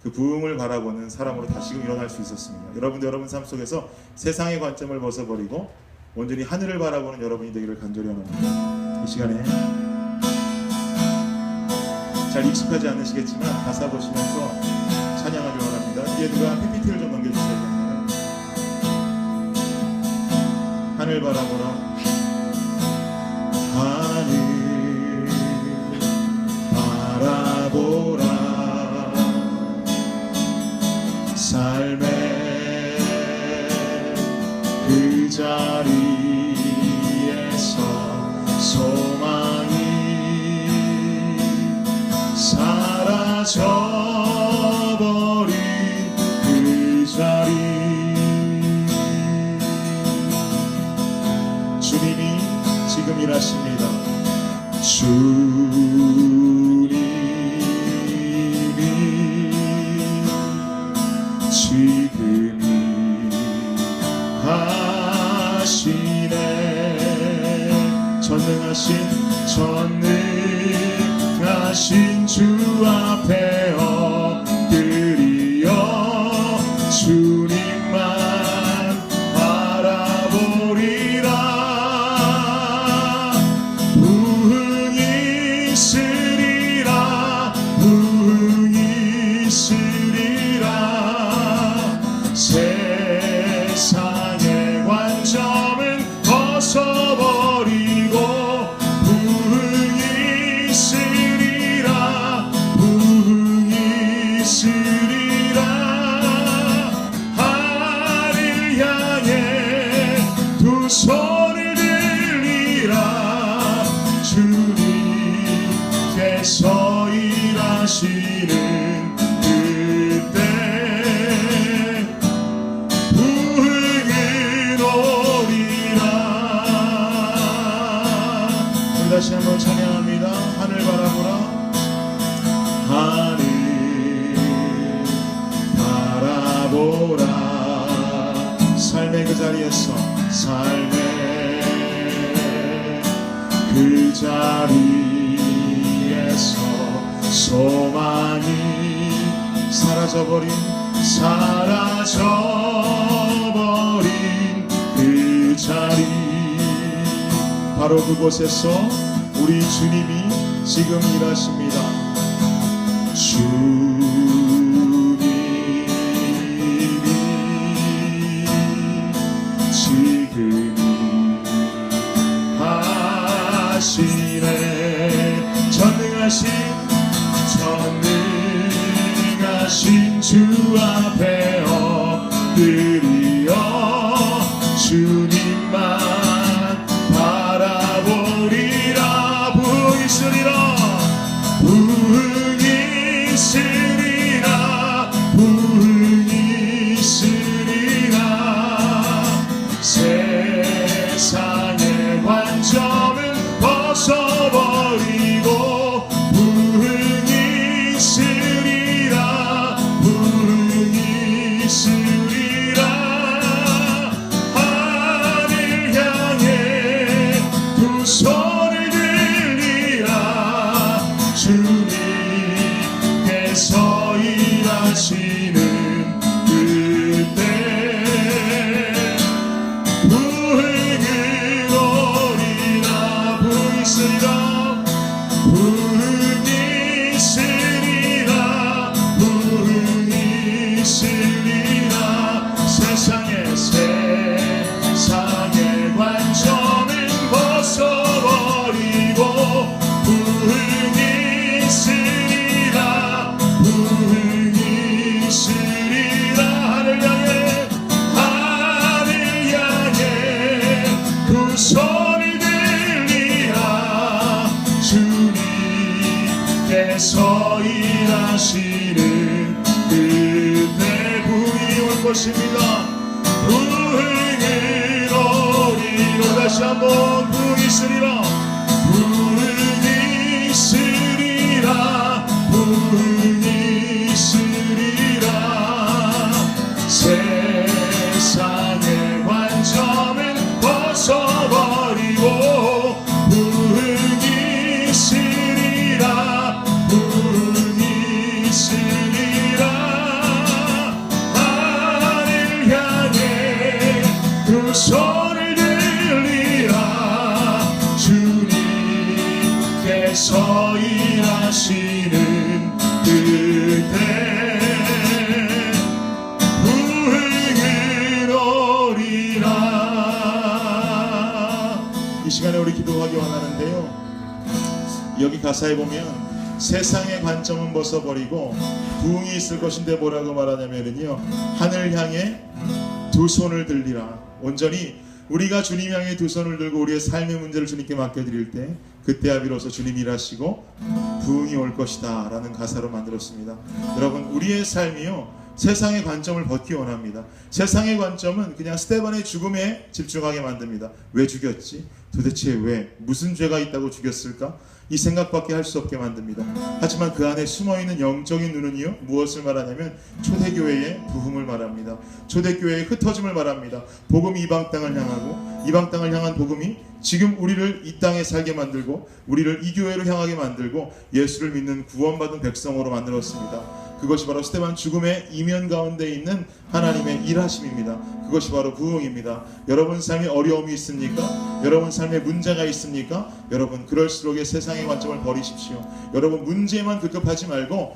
그 부흥을 바라보는 사람으로 다시금 일어날 수 있었습니다. 여러분도 여러분 삶 속에서 세상의 관점을 벗어버리고 온전히 하늘을 바라보는 여러분이 되기를 간절히 원합니다. 이 시간에 잘 익숙하지 않으시겠지만 가사 보시면서 찬양하기 원합니다. 뒤에 누가 PPT를 좀 넘겨주셔야겠네요. 하늘 바라보라, 하늘 바라보라, 삶의 그 자리에서 소망이 사라져버린 그 자리, 주님이 지금 일하십니다. 주님이 지금 일하시네. 전능하신 주 앞에 엎드려 주님만 바라보리라. 부흥이 있으리라, 부흥이 있으리라. 세상의 관점은 벗어버리고 부흥이 있으리라, 부흥이 있으리라. 하늘 향해 두 손을 들리라. 주님께서 일하시는 그때 부흥은 오리라. 우리 다시 한번 찬양합니다. 하늘 바라보라, 하늘 바라보라. 삶의 그 자리에서, 삶의 그 자리에서 소망이 사라져버린 그 자리, 바로 그곳에서 우리 주님이 지금 일하십니다. 주님이 전능하신 주 앞에 엎드려 주님만 바라보리라. 부흥이 있으리라. 부흥이 있으리라. 부흥이 있으리라. 세상의 관점을 벗어버리고 부흥이 있으리라. 부흥이 있으리라. 하늘 향해 두 손을 들리라. 주님께서 일하시는 그때 부흥을 오리라. 부흥이 있으리라. 부흥이 있으리라. 부흥이 있으리라. 세상의 관점을 벗어버리고 부흥이 있으리라. 부흥이 있으리라. 하늘 향해 두 손을 들리라. 주님께서 일하시는 그때 부흥이 올 것입니다. 부흥을 오리로. 다시 한번 부흥이 있으리라. 부흥이 있으리라. 부흥이 있으리라. 세상의 관점을 벗어버리고 부흥이 있으리라. 부흥이 있으리라. 하늘 향해 두 손을 들리라. 주님께서 일하시는 그때 부흥을 오리라. 이 시간에 우리 기도하기 원하는데요, 여기 가사에 보면 세상의 관점은 벗어버리고 부흥이 있을 것인데 뭐라고 말하냐면요, 하늘 향해 두 손을 들리라. 온전히 우리가 주님 향해 두 손을 들고 우리의 삶의 문제를 주님께 맡겨드릴 때 그때야 비로소 주님이 일하시고 부흥이 올 것이다 라는 가사로 만들었습니다. 여러분, 우리의 삶이요, 세상의 관점을 벗기 원합니다. 세상의 관점은 그냥 스데반의 죽음에 집중하게 만듭니다. 왜 죽였지? 도대체 왜? 무슨 죄가 있다고 죽였을까? 이 생각밖에 할 수 없게 만듭니다. 하지만 그 안에 숨어있는 영적인 눈은요, 무엇을 말하냐면 초대교회의 부흥을 말합니다. 초대교회의 흩어짐을 말합니다. 복음이 이방 땅을 향하고 이방 땅을 향한 복음이 지금 우리를 이 땅에 살게 만들고 우리를 이 교회로 향하게 만들고 예수를 믿는 구원받은 백성으로 만들었습니다. 그것이 바로 스데반 죽음의 이면 가운데 있는 하나님의 일하심입니다. 그것이 바로 부흥입니다. 여러분 삶에 어려움이 있습니까? 여러분 삶에 문제가 있습니까? 여러분, 그럴수록의 세상의 관점을 버리십시오. 여러분, 문제만 급급하지 말고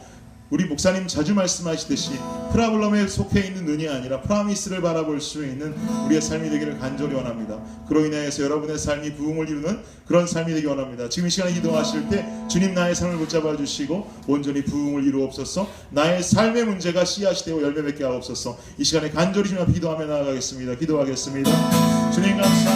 우리 목사님 자주 말씀하시듯이 프라블럼에 속해 있는 눈이 아니라 프라미스를 바라볼 수 있는 우리의 삶이 되기를 간절히 원합니다. 그로 인하여서 여러분의 삶이 부흥을 이루는 그런 삶이 되기 원합니다. 지금 이 시간에 기도하실 때 주님, 나의 삶을 붙잡아 주시고 온전히 부흥을 이루옵소서. 나의 삶의 문제가 씨앗이 되고 열매 맺게 하옵소서. 이 시간에 간절히 주님 앞에 기도하며 나아가겠습니다. 기도하겠습니다. 주님 감사합니다.